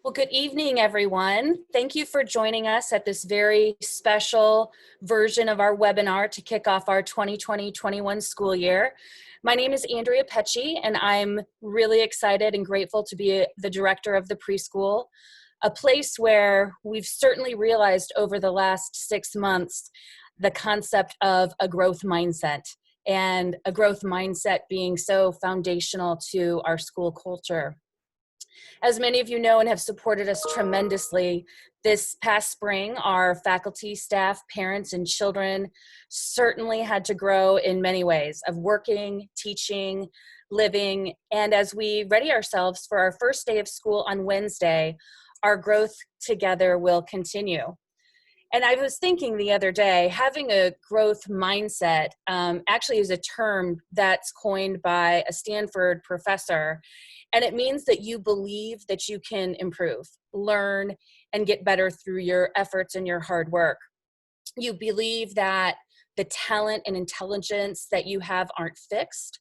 Well, good evening, everyone. Thank you for joining us at this very special version of our webinar to kick off our 2020-21 school year. My name is Andrea Pecci, and I'm really excited and grateful to be the director of the preschool, a place where we've certainly realized over the last 6 months the concept of a growth mindset, and a growth mindset being so foundational to our school culture. As many of you know and have supported us tremendously, this past spring, our faculty, staff, parents, and children certainly had to grow in many ways of working, teaching, living, and as we ready ourselves for our first day of school on Wednesday, our growth together will continue. And I was thinking the other day, having a growth mindset actually is a term that's coined by a Stanford professor. And it means that you believe that you can improve, learn, and get better through your efforts and your hard work. You believe that the talent and intelligence that you have aren't fixed.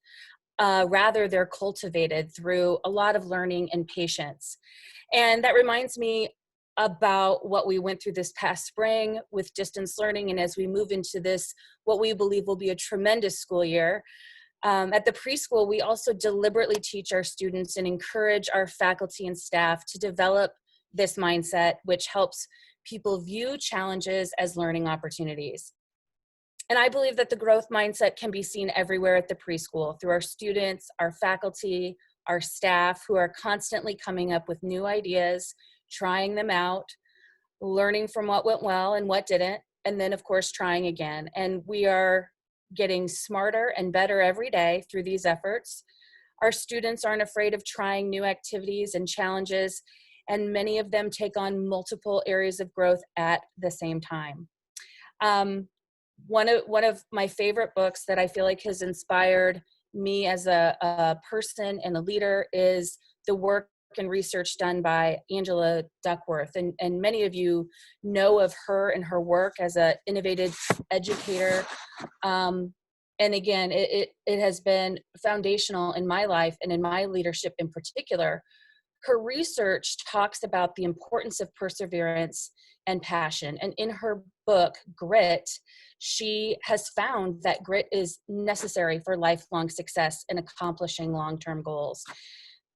Rather, they're cultivated through a lot of learning and patience. And that reminds me about what we went through this past spring with distance learning. And as we move into this, what we believe will be a tremendous school year, at the preschool, we also deliberately teach our students and encourage our faculty and staff to develop this mindset, which helps people view challenges as learning opportunities. And I believe that the growth mindset can be seen everywhere at the preschool through our students, our faculty, our staff, who are constantly coming up with new ideas, trying them out, learning from what went well and what didn't, and then of course trying again. And we are getting smarter and better every day through these efforts. Our students aren't afraid of trying new activities and challenges, and many of them take on multiple areas of growth at the same time. One of my favorite books that I feel like has inspired me as a person and a leader is the work and research done by Angela Duckworth. And many of you know of her and her work as an innovative educator. And again, it has been foundational in my life and in my leadership in particular. Her research talks about the importance of perseverance and passion. And in her book, Grit, she has found that grit is necessary for lifelong success in accomplishing long-term goals.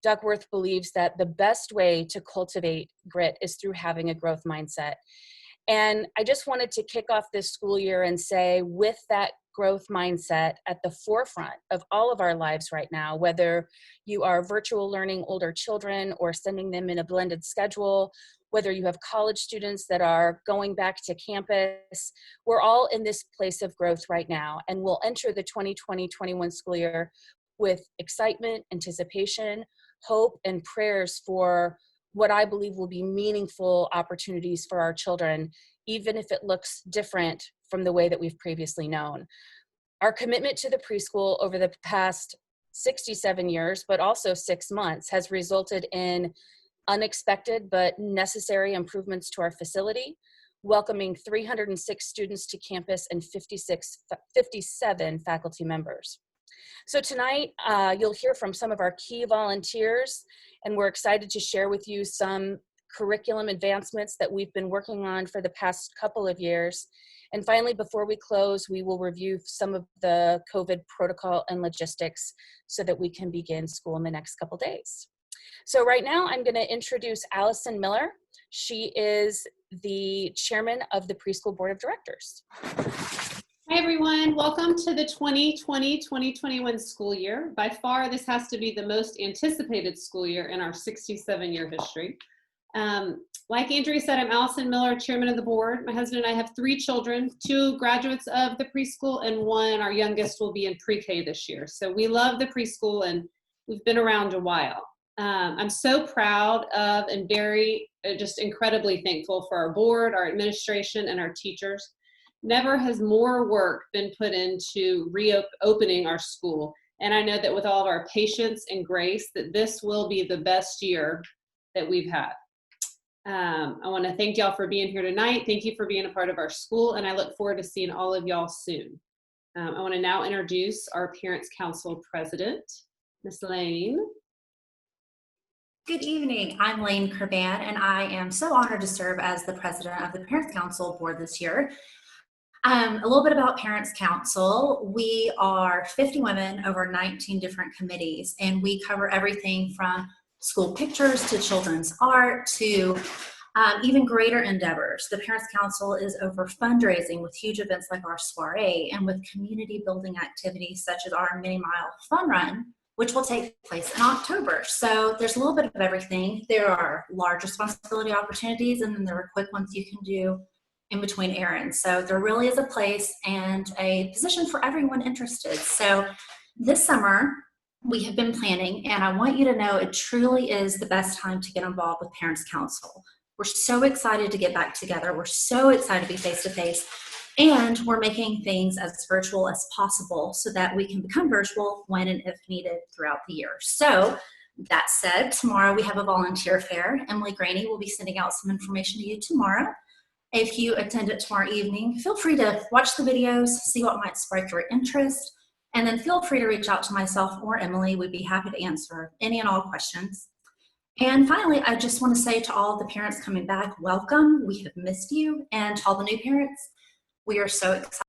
Duckworth believes that the best way to cultivate grit is through having a growth mindset. And I just wanted to kick off this school year and say, with that growth mindset at the forefront of all of our lives right now, whether you are virtual learning older children or sending them in a blended schedule, whether you have college students that are going back to campus, we're all in this place of growth right now. And we'll enter the 2020-21 school year with excitement, anticipation, hope, and prayers for what I believe will be meaningful opportunities for our children, even if it looks different from the way that we've previously known. Our commitment to the preschool over the past 67 years, but also 6 months, has resulted in unexpected but necessary improvements to our facility, welcoming 306 students to campus and 57 faculty members. So tonight, you'll hear from some of our key volunteers, and we're excited to share with you some curriculum advancements that we've been working on for the past couple of years. And finally, before we close, we will review some of the COVID protocol and logistics so that we can begin school in the next couple days. So right now, I'm going to introduce Allison Miller. She is the chairman of the Preschool Board of Directors. Hi everyone, welcome to the 2020-2021 school year. By far, this has to be the most anticipated school year in our 67-year history. Like Andrea said, I'm Allison Miller, chairman of the board. My husband and I have 3 children, 2 graduates of the preschool, and 1, our youngest, will be in pre-K this year. So we love the preschool and we've been around a while. I'm so proud of and very just incredibly thankful for our board, our administration, and our teachers. Never has more work been put into reopening our school. And I know that with all of our patience and grace, that this will be the best year that we've had. I want to thank y'all for being here tonight. Thank you for being a part of our school, and I look forward to seeing all of y'all soon. I want to now introduce our Parents Council President, Ms. Lane. Good evening. I'm Lane Kerban, and I am so honored to serve as the president of the Parents Council Board this year. A little bit about Parents Council. We are 50 women over 19 different committees, and we cover everything from school pictures to children's art to even greater endeavors. The Parents Council is over fundraising with huge events like our soiree and with community building activities such as our Mini Mile Fun Run, which will take place in October. So there's a little bit of everything. There are large responsibility opportunities, and then there are quick ones you can do in between errands. So there really is a place and a position for everyone interested. So this summer, we have been planning, and I want you to know it truly is the best time to get involved with Parents Council. We're so excited to get back together. We're so excited to be face-to-face, and we're making things as virtual as possible so that we can become virtual when and if needed throughout the year. So that said, tomorrow we have a volunteer fair. Emily Graney will be sending out some information to you tomorrow. If you attend it tomorrow evening, feel free to watch the videos, see what might spark your interest, and then feel free to reach out to myself or Emily. We'd be happy to answer any and all questions. And finally, I just want to say to all the parents coming back, welcome. We have missed you. And to all the new parents, we are so excited.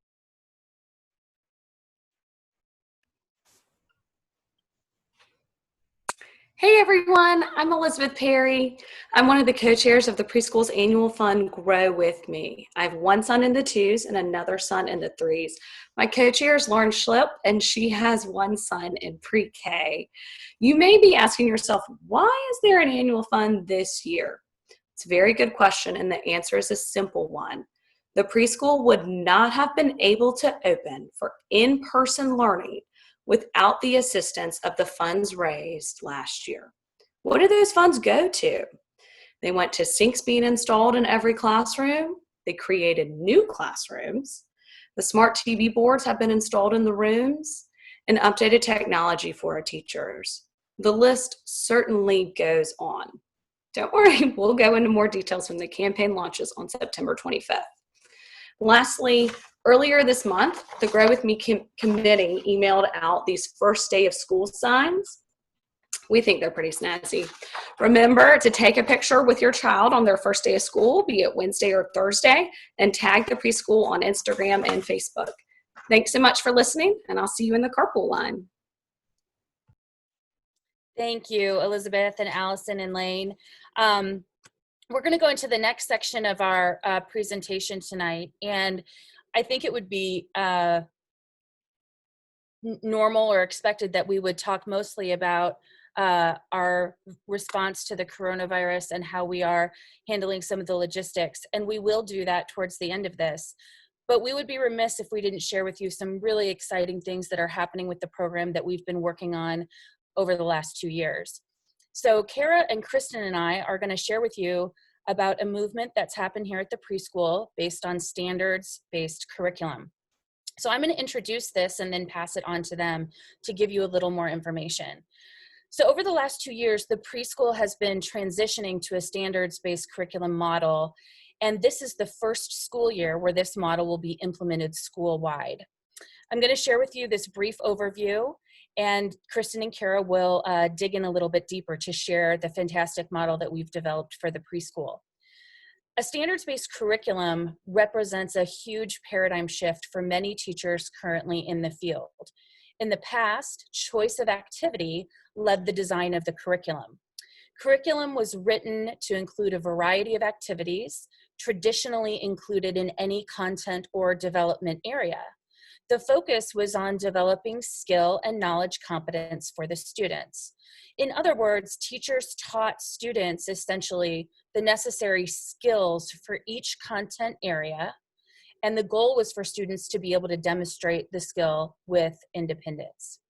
Hey everyone, I'm Elizabeth Perry. I'm one of the co-chairs of the preschool's annual fund, Grow With Me. I have one son in the 2s and another son in the 3s. My co-chair is Lauren Schlipp, and she has one son in pre-K. You may be asking yourself, why is there an annual fund this year? It's a very good question, and the answer is a simple one. The preschool would not have been able to open for in-person learning without the assistance of the funds raised last year. What do those funds go to? They went to sinks being installed in every classroom. They created new classrooms. The smart TV boards have been installed in the rooms, and updated technology for our teachers. The list certainly goes on. Don't worry, we'll go into more details when the campaign launches on September 25th. Lastly, earlier this month, the Grow With Me committee emailed out these first day of school signs. We think they're pretty snazzy. Remember to take a picture with your child on their first day of school, be it Wednesday or Thursday, and tag the preschool on Instagram and Facebook. Thanks so much for listening, and I'll see you in the carpool line. Thank you, Elizabeth and Allison and Lane. We're going to go into the next section of our presentation tonight, and I think it would be normal or expected that we would talk mostly about our response to the coronavirus and how we are handling some of the logistics, and we will do that towards the end of this. But we would be remiss if we didn't share with you some really exciting things that are happening with the program that we've been working on over the last 2 years. So Kara and Kristen and I are going to share with you about a movement that's happened here at the preschool based on standards-based curriculum. So I'm going to introduce this and then pass it on to them to give you a little more information. So over the last 2 years, the preschool has been transitioning to a standards-based curriculum model, and this is the first school year where this model will be implemented school-wide. I'm going to share with you this brief overview, and Kristen and Kara will dig in a little bit deeper to share the fantastic model that we've developed for the preschool. A standards-based curriculum represents a huge paradigm shift for many teachers currently in the field. In the past, choice of activity led the design of the curriculum. Curriculum was written to include a variety of activities, traditionally included in any content or development area. The focus was on developing skill and knowledge competence for the students. In other words, teachers taught students essentially the necessary skills for each content area, and the goal was for students to be able to demonstrate the skill with independence.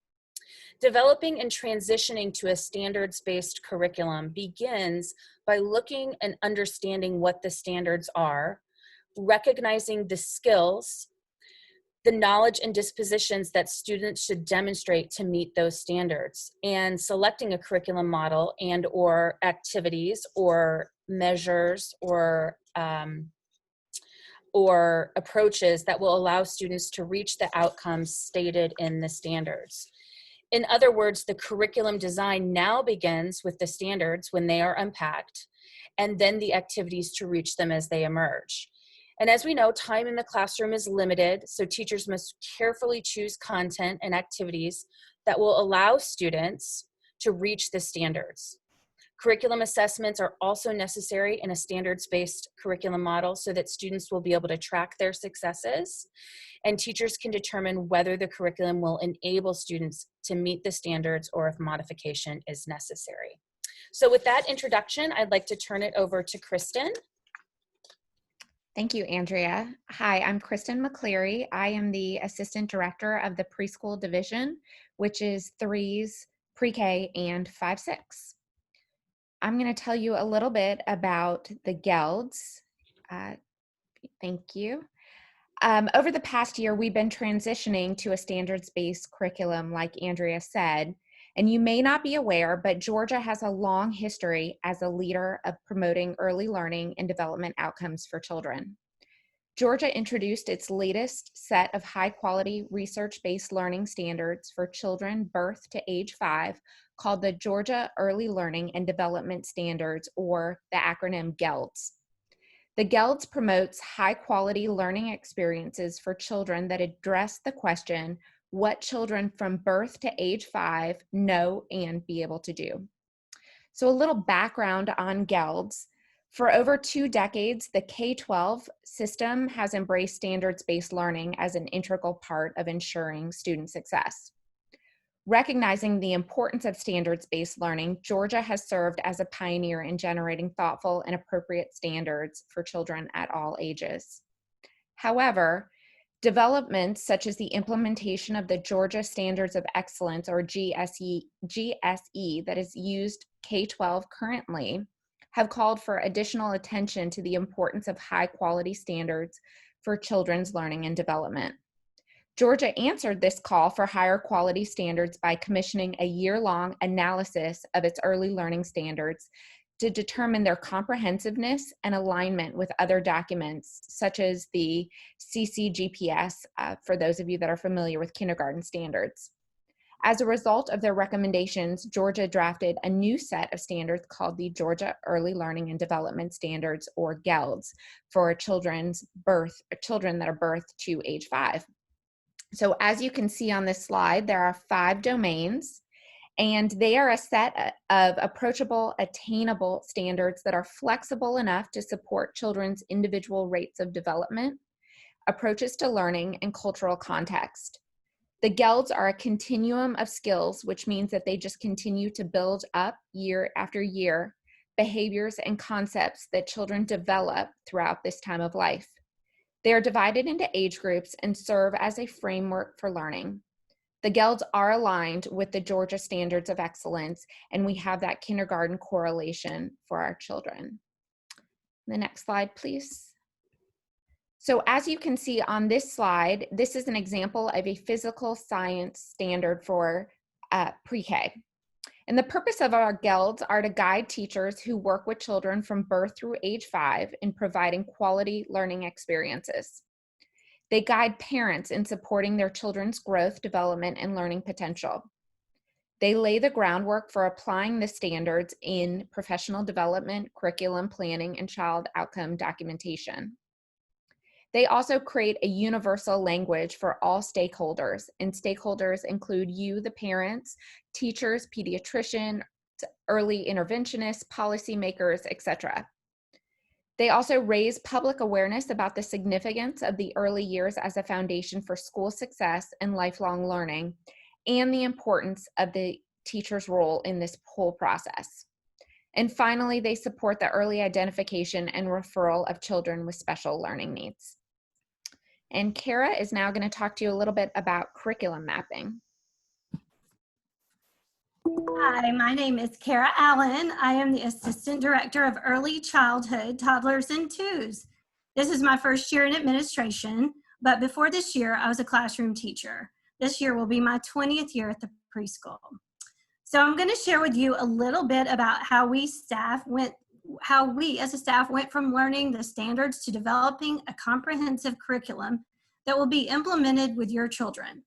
Developing and transitioning to a standards-based curriculum begins by looking and understanding what the standards are, recognizing the skills, the knowledge and dispositions that students should demonstrate to meet those standards, and selecting a curriculum model and or activities or measures or approaches that will allow students to reach the outcomes stated in the standards. In other words, the curriculum design now begins with the standards when they are unpacked, and then the activities to reach them as they emerge. And as we know, time in the classroom is limited, so teachers must carefully choose content and activities that will allow students to reach the standards. Curriculum assessments are also necessary in a standards-based curriculum model so that students will be able to track their successes, and teachers can determine whether the curriculum will enable students to meet the standards or if modification is necessary. So with that introduction, I'd like to turn it over to Kristen. Thank you, Andrea. Hi, I'm Kristen McCleary. I am the Assistant Director of the Preschool Division, which is 3s, pre-K, and 5-6. I'm going to tell you a little bit about the GELDS. Thank you. Over the past year, we've been transitioning to a standards-based curriculum, like Andrea said. And you may not be aware, but Georgia has a long history as a leader of promoting early learning and development outcomes for children. Georgia introduced its latest set of high-quality research-based learning standards for children birth to age 5, called the Georgia Early Learning and Development Standards, or the acronym GELDS. The GELDS promotes high-quality learning experiences for children that address the question, what children from birth to age 5 know and be able to do. So a little background on GELDS. For over 2 decades, the K-12 system has embraced standards-based learning as an integral part of ensuring student success. Recognizing the importance of standards-based learning, Georgia has served as a pioneer in generating thoughtful and appropriate standards for children at all ages. However, developments such as the implementation of the Georgia Standards of Excellence, or GSE that is used K-12 currently, have called for additional attention to the importance of high-quality standards for children's learning and development. Georgia answered this call for higher quality standards by commissioning a year-long analysis of its early learning standards to determine their comprehensiveness and alignment with other documents, such as the CCGPS, for those of you that are familiar with kindergarten standards. As a result of their recommendations, Georgia drafted a new set of standards called the Georgia Early Learning and Development Standards, or GELDS, for children that are birthed to age 5. So as you can see on this slide, there are 5 domains, and they are a set of approachable, attainable standards that are flexible enough to support children's individual rates of development, approaches to learning, and cultural context. The GELDS are a continuum of skills, which means that they just continue to build up year after year behaviors and concepts that children develop throughout this time of life. They are divided into age groups and serve as a framework for learning. The GELDS are aligned with the Georgia Standards of Excellence, and we have that kindergarten correlation for our children. The next slide, please. So as you can see on this slide, this is an example of a physical science standard for pre-K. And the purpose of our GELDS are to guide teachers who work with children from birth through age 5 in providing quality learning experiences. They guide parents in supporting their children's growth, development, and learning potential. They lay the groundwork for applying the standards in professional development, curriculum planning, and child outcome documentation. They also create a universal language for all stakeholders, and stakeholders include you, the parents, teachers, pediatricians, early interventionists, policymakers, etc. They also raise public awareness about the significance of the early years as a foundation for school success and lifelong learning, and the importance of the teacher's role in this whole process. And finally, they support the early identification and referral of children with special learning needs. And Kara is now going to talk to you a little bit about curriculum mapping. Hi, my name is Kara Allen. I am the Assistant Director of Early Childhood, Toddlers, and Twos. This is my first year in administration, but before this year, I was a classroom teacher. This year will be my 20th year at the preschool. So I'm going to share with you a little bit about how we staff went how we as a staff went from learning the standards to developing a comprehensive curriculum that will be implemented with your children.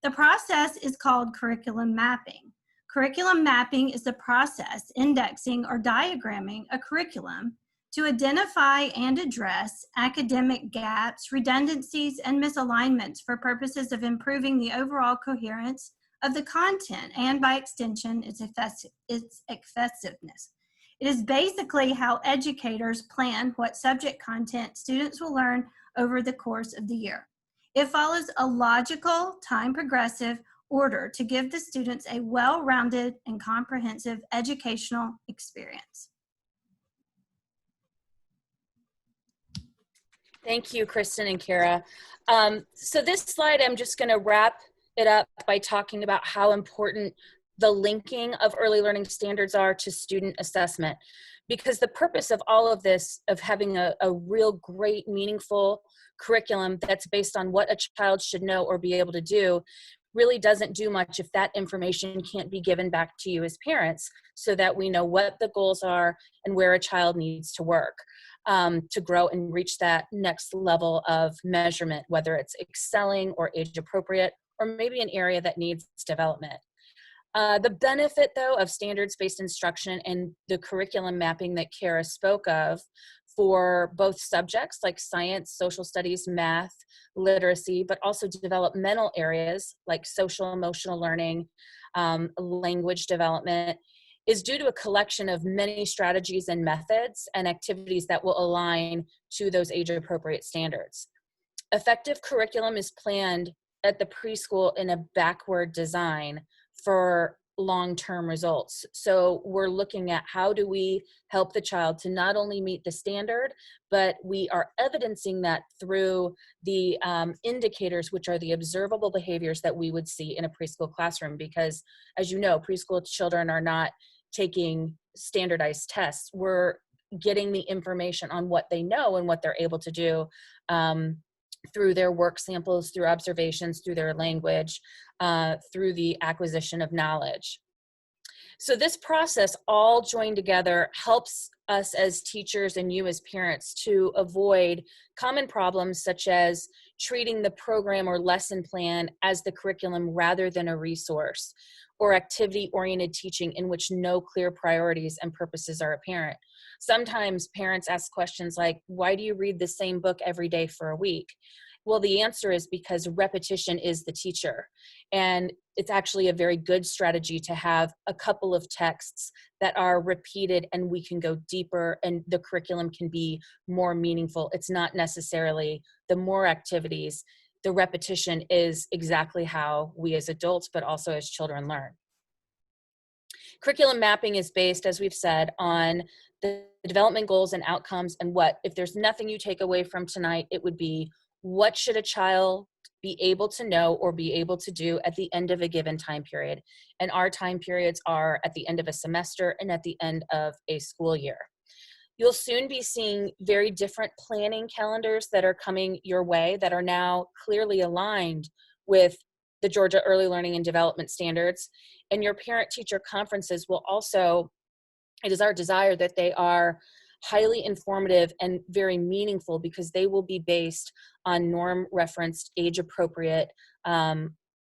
The process is called curriculum mapping. Curriculum mapping is the process indexing or diagramming a curriculum to identify and address academic gaps, redundancies, and misalignments for purposes of improving the overall coherence of the content and, by extension, its effectiveness. It is basically how educators plan what subject content students will learn over the course of the year. It follows a logical, time-progressive order to give the students a well-rounded and comprehensive educational experience. Thank you, Kristen and Kara. So this slide, I'm just going to wrap it up by talking about how important the linking of early learning standards are to student assessment. Because the purpose of all of this, of having a real great, meaningful curriculum that's based on what a child should know or be able to do, really doesn't do much if that information can't be given back to you as parents, so that we know what the goals are and where a child needs to work to grow and reach that next level of measurement, whether it's excelling or age appropriate, or maybe an area that needs development. The benefit, though, of standards-based instruction and the curriculum mapping that Kara spoke of for both subjects like science, social studies, math, literacy, but also developmental areas like social emotional learning, language development, is due to a collection of many strategies and methods and activities that will align to those age-appropriate standards. Effective curriculum is planned at the preschool in a backward design for long-term results. So we're looking at how do we help the child to not only meet the standard, but we are evidencing that through the indicators, which are the observable behaviors that we would see in a preschool classroom. Because as you know, preschool children are not taking standardized tests. We're getting the information on what they know and what they're able to do through their work samples, through observations, through their language, through the acquisition of knowledge. So this process all joined together helps us as teachers and you as parents to avoid common problems such as treating the program or lesson plan as the curriculum rather than a resource, or activity-oriented teaching in which no clear priorities and purposes are apparent. Sometimes parents ask questions like, why do you read the same book every day for a week? Well, the answer is because repetition is the teacher. And it's actually a very good strategy to have a couple of texts that are repeated and we can go deeper and the curriculum can be more meaningful. It's not necessarily the more activities. The repetition is exactly how we as adults, but also as children, learn. Curriculum mapping is based, as we've said, on the development goals and outcomes, and what, if there's nothing you take away from tonight, it would be, what should a child be able to know or be able to do at the end of a given time period? And our time periods are at the end of a semester and at the end of a school year. You'll soon be seeing very different planning calendars that are coming your way that are now clearly aligned with the Georgia Early Learning and Development Standards. And your parent-teacher conferences will also, it is our desire that they are highly informative and very meaningful because they will be based on norm-referenced, age-appropriate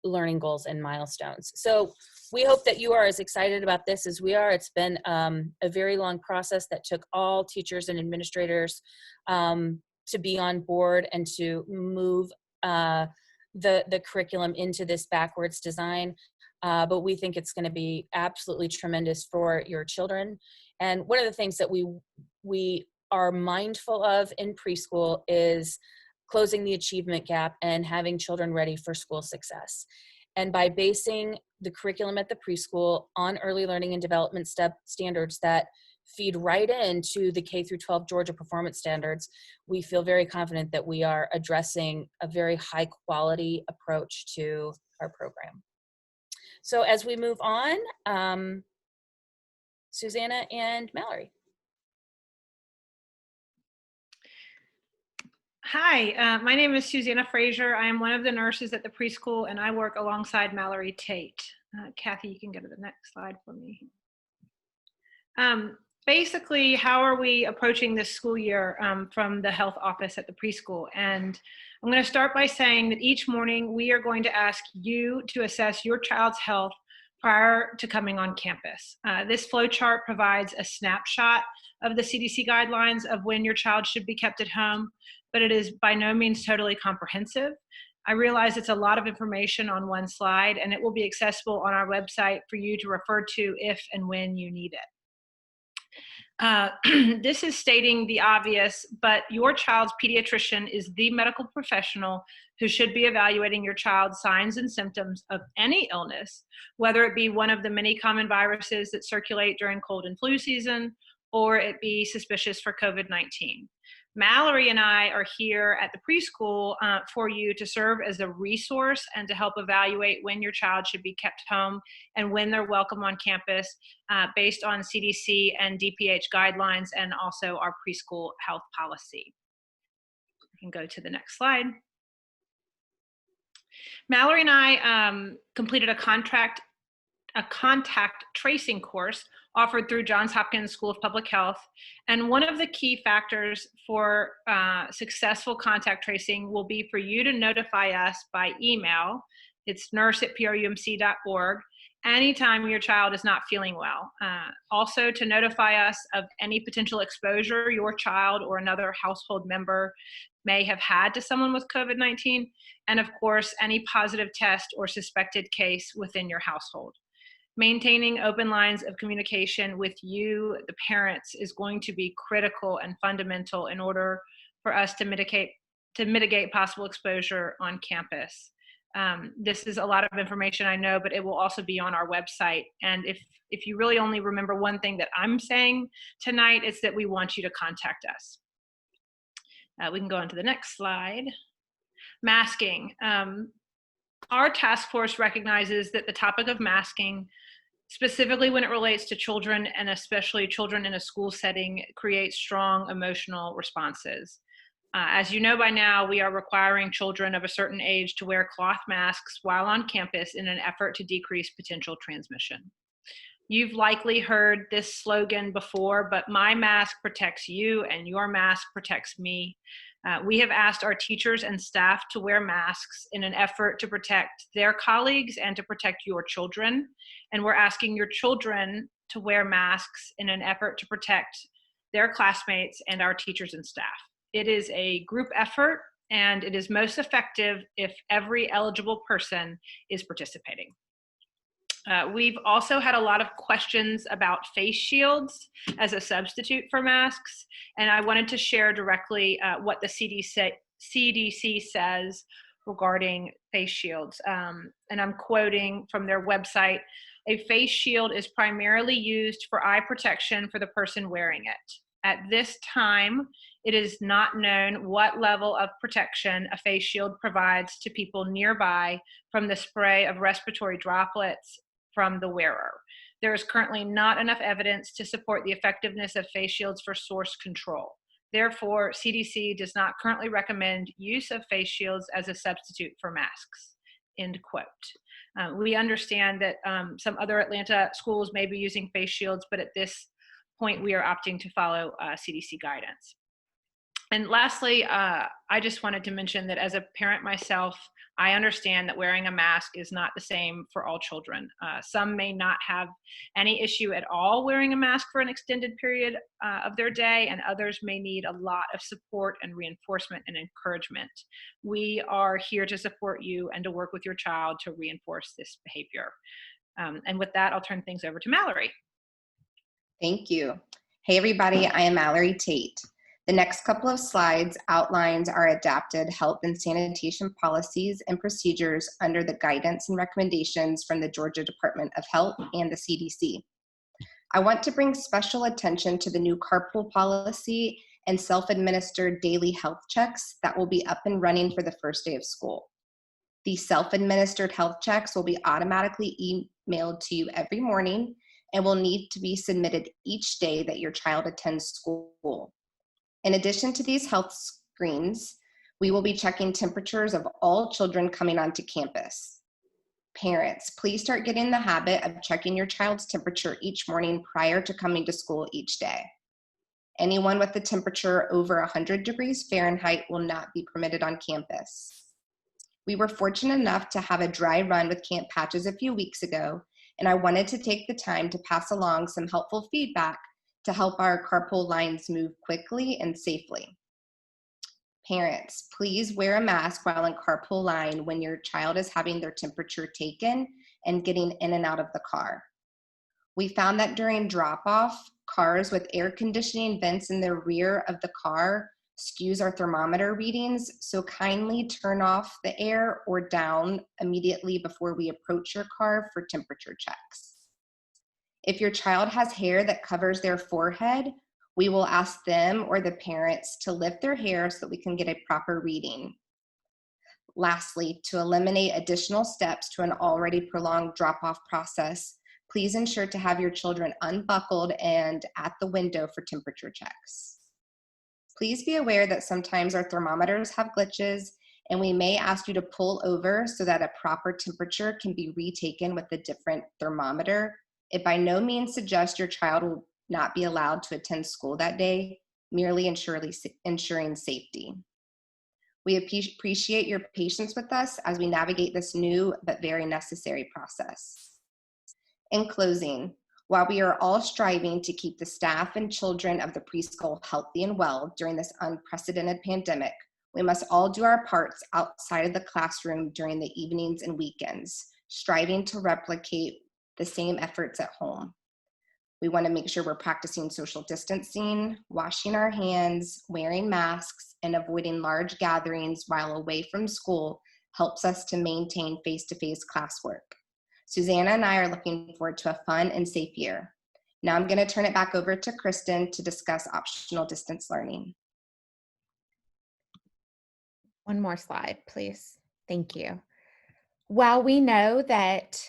learning goals and milestones. So we hope that you are as excited about this as we are. It's been a very long process that took all teachers and administrators to be on board and to move the curriculum into this backwards design. But we think it's going to be absolutely tremendous for your children. And one of the things that we are mindful of in preschool is closing the achievement gap and having children ready for school success. And by basing the curriculum at the preschool on early learning and development standards that feed right into the K through 12 Georgia performance standards, we feel very confident that we are addressing a very high quality approach to our program. So as we move on, Susanna and Mallory. Hi, my name is Susanna Frazier. I am one of the nurses at the preschool and I work alongside Mallory Tate. Kathy, you can go to the next slide for me. basically, how are we approaching this school year from the health office at the preschool? And I'm going to start by saying that each morning we are going to ask you to assess your child's health prior to coming on campus. This flow chart provides a snapshot of the CDC guidelines of when your child should be kept at home, but it is by no means totally comprehensive. I realize it's a lot of information on one slide, and it will be accessible on our website for you to refer to if and when you need it. This is stating the obvious, but your child's pediatrician is the medical professional who should be evaluating your child's signs and symptoms of any illness, whether it be one of the many common viruses that circulate during cold and flu season, or it be suspicious for COVID-19. Mallory and I are here at the preschool for you to serve as a resource and to help evaluate when your child should be kept home and when they're welcome on campus based on CDC and DPH guidelines and also our preschool health policy. We can go to the next slide. Mallory and I completed a contact tracing course offered through Johns Hopkins School of Public Health. And one of the key factors for successful contact tracing will be for you to notify us by email. It's nurse@prumc.org anytime your child is not feeling well. Also to notify us of any potential exposure your child or another household member may have had to someone with COVID-19. And of course, any positive test or suspected case within your household. Maintaining open lines of communication with you, the parents, is going to be critical and fundamental in order for us to mitigate possible exposure on campus. This is a lot of information, I know, but it will also be on our website. And if you really only remember one thing that I'm saying tonight, it's that we want you to contact us. We can go on to the next slide. Masking. Our task force recognizes that the topic of masking, specifically when it relates to children and especially children in a school setting, creates strong emotional responses. As you know by now, we are requiring children of a certain age to wear cloth masks while on campus in an effort to decrease potential transmission. You've likely heard this slogan before, but my mask protects you and your mask protects me. We have asked our teachers and staff to wear masks in an effort to protect their colleagues and to protect your children. And we're asking your children to wear masks in an effort to protect their classmates and our teachers and staff. It is a group effort, and it is most effective if every eligible person is participating. We've also had a lot of questions about face shields as a substitute for masks, and I wanted to share directly what the CDC says regarding face shields. And I'm quoting from their website, "A face shield is primarily used for eye protection for the person wearing it. At this time, it is not known what level of protection a face shield provides to people nearby from the spray of respiratory droplets from the wearer. There is currently not enough evidence to support the effectiveness of face shields for source control. Therefore, CDC does not currently recommend use of face shields as a substitute for masks," end quote. We understand that some other Atlanta schools may be using face shields, but at this point we are opting to follow CDC guidance. And lastly, I just wanted to mention that as a parent myself, I understand that wearing a mask is not the same for all children. Some may not have any issue at all wearing a mask for an extended period of their day, and others may need a lot of support and reinforcement and encouragement. We are here to support you and to work with your child to reinforce this behavior. And with that, I'll turn things over to Mallory. Thank you. Hey everybody, I am Mallory Tate. The next couple of slides outlines our adapted health and sanitation policies and procedures under the guidance and recommendations from the Georgia Department of Health and the CDC. I want to bring special attention to the new carpool policy and self-administered daily health checks that will be up and running for the first day of school. These self-administered health checks will be automatically emailed to you every morning and will need to be submitted each day that your child attends school. In addition to these health screens, we will be checking temperatures of all children coming onto campus. Parents, please start getting in the habit of checking your child's temperature each morning prior to coming to school each day. Anyone with a temperature over 100 degrees Fahrenheit will not be permitted on campus. We were fortunate enough to have a dry run with Camp Patches a few weeks ago, and I wanted to take the time to pass along some helpful feedback to help our carpool lines move quickly and safely. Parents, please wear a mask while in carpool line when your child is having their temperature taken and getting in and out of the car. We found that during drop-off, cars with air conditioning vents in the rear of the car skews our thermometer readings, so kindly turn off the air or down immediately before we approach your car for temperature checks. If your child has hair that covers their forehead, we will ask them or the parents to lift their hair so that we can get a proper reading. Lastly, to eliminate additional steps to an already prolonged drop-off process, please ensure to have your children unbuckled and at the window for temperature checks. Please be aware that sometimes our thermometers have glitches, and we may ask you to pull over so that a proper temperature can be retaken with a different thermometer. It by no means suggests your child will not be allowed to attend school that day, merely ensuring safety. We appreciate your patience with us as we navigate this new but very necessary process. In closing, while we are all striving to keep the staff and children of the preschool healthy and well during this unprecedented pandemic, we must all do our parts outside of the classroom during the evenings and weekends, striving to replicate the same efforts at home. We want to make sure we're practicing social distancing, washing our hands, wearing masks, and avoiding large gatherings while away from school helps us to maintain face-to-face classwork. Susanna and I are looking forward to a fun and safe year. Now I'm going to turn it back over to Kristen to discuss optional distance learning. One more slide, please. Thank you. While we know that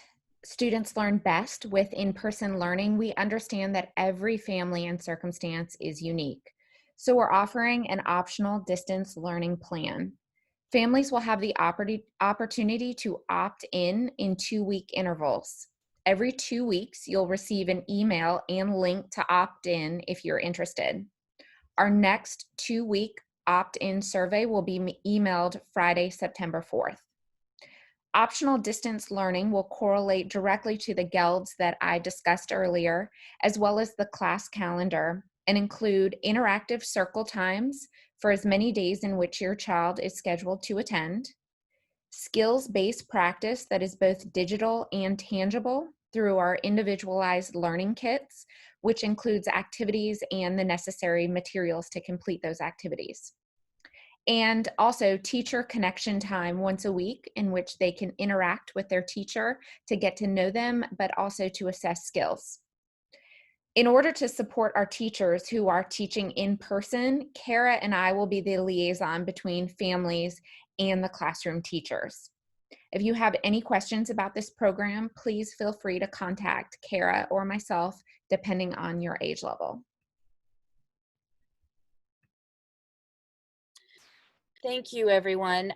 students learn best with in-person learning, we understand that every family and circumstance is unique. So we're offering an optional distance learning plan. Families will have the opportunity to opt in 2-week intervals. Every 2 weeks, you'll receive an email and link to opt in if you're interested. Our next 2-week opt-in survey will be emailed Friday, September 4th. Optional distance learning will correlate directly to the GELDs that I discussed earlier, as well as the class calendar, and include interactive circle times for as many days in which your child is scheduled to attend, skills-based practice that is both digital and tangible through our individualized learning kits, which includes activities and the necessary materials to complete those activities. And also teacher connection time once a week in which they can interact with their teacher to get to know them, but also to assess skills. In order to support our teachers who are teaching in person, Kara and I will be the liaison between families and the classroom teachers. If you have any questions about this program, please feel free to contact Kara or myself, depending on your age level. Thank you, everyone.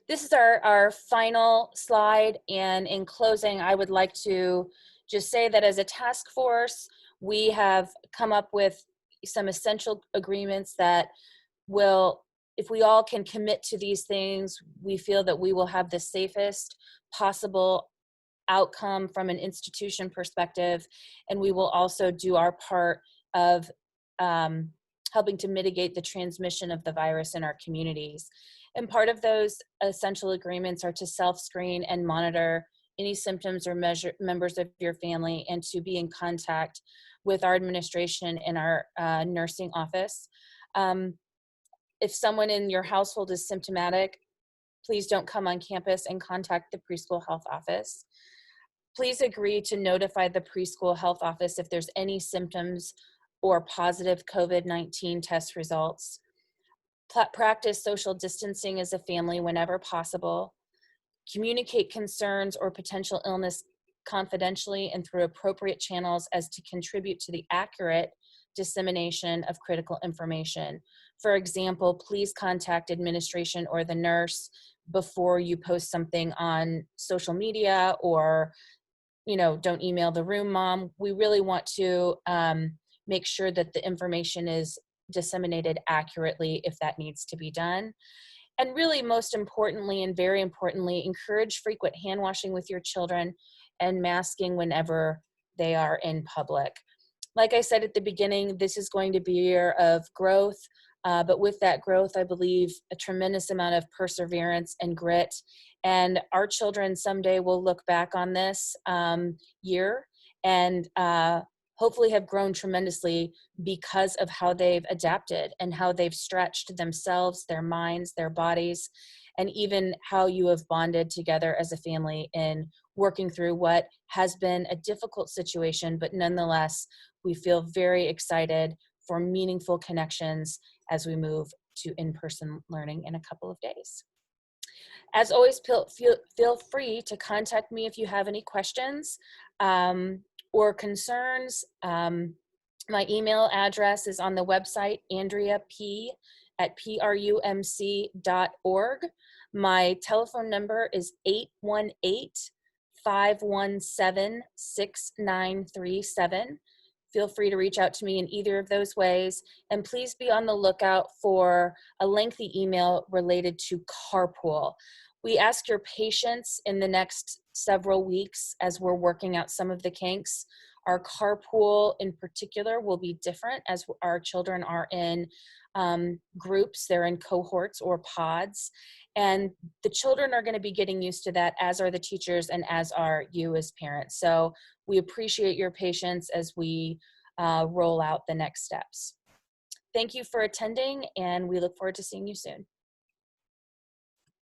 This is our final slide, and in closing, I would like to just say that as a task force, we have come up with some essential agreements that will, if we all can commit to these things, we feel that we will have the safest possible outcome from an institution perspective, and we will also do our part of helping to mitigate the transmission of the virus in our communities. And part of those essential agreements are to self-screen and monitor any symptoms or members of your family, and to be in contact with our administration and our nursing office. If someone in your household is symptomatic, please don't come on campus and contact the preschool health office. Please agree to notify the preschool health office if there's any symptoms or positive COVID-19 test results. Practice social distancing as a family whenever possible. Communicate concerns or potential illness confidentially and through appropriate channels as to contribute to the accurate dissemination of critical information. For example, please contact administration or the nurse before you post something on social media, or, don't email the room mom. We really want to make sure that the information is disseminated accurately if that needs to be done. And really, most importantly, and very importantly, encourage frequent hand washing with your children and masking whenever they are in public. Like I said at the beginning, this is going to be a year of growth, but with that growth, I believe a tremendous amount of perseverance and grit. And our children someday will look back on this year and hopefully have grown tremendously because of how they've adapted and how they've stretched themselves, their minds, their bodies, and even how you have bonded together as a family in working through what has been a difficult situation, but nonetheless, we feel very excited for meaningful connections as we move to in-person learning in a couple of days. As always, feel free to contact me if you have any questions or concerns. My email address is on the website, andreap@prumc.org. My telephone number is 818-517-6937. Feel free to reach out to me in either of those ways. And please be on the lookout for a lengthy email related to carpool. We ask your patience in the next several weeks as we're working out some of the kinks. Our carpool in particular will be different as our children are in groups, they're in cohorts or pods. And the children are going to be getting used to that, as are the teachers and as are you as parents. So we appreciate your patience as we roll out the next steps. Thank you for attending, and we look forward to seeing you soon.